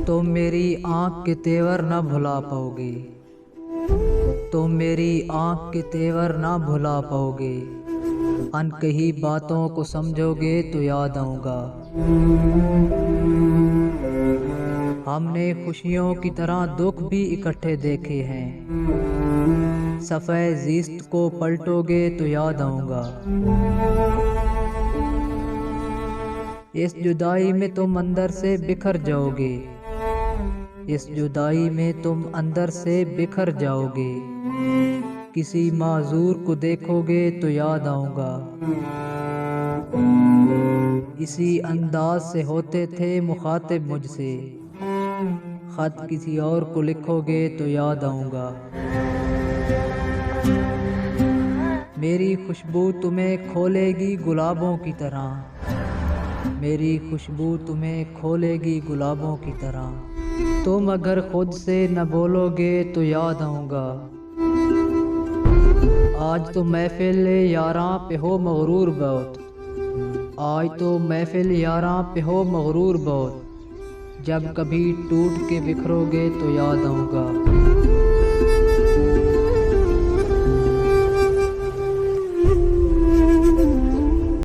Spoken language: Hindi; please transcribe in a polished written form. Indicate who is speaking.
Speaker 1: तुम मेरी आँख के तेवर ना भुला पाओगे। तुम मेरी आँख के तेवर ना भुला पाओगे। अनकही बातों को समझोगे तो याद आऊँगा। हमने खुशियों की तरह दुख भी इकट्ठे देखे हैं। सफ़े ज़िस्त को पलटोगे तो याद आऊँगा। इस जुदाई में तुम अंदर से बिखर जाओगे। इस जुदाई में तुम अंदर से बिखर जाओगे। किसी माजूर को देखोगे तो याद आऊँगा। इसी अंदाज से होते थे मुखातिब मुझसे। खत किसी और को लिखोगे तो याद आऊँगा। मेरी खुशबू तुम्हें खोलेगी गुलाबों की तरह। मेरी खुशबू तुम्हें खोलेगी गुलाबों की तरह। तुम अगर खुद से न बोलोगे तो याद आऊँगा। आज तो महफिल यारां पे हो मगरूर बहुत। आज तो महफिल यारां पे हो मगरूर बहुत। जब कभी टूट के बिखरोगे तो याद आऊँगा।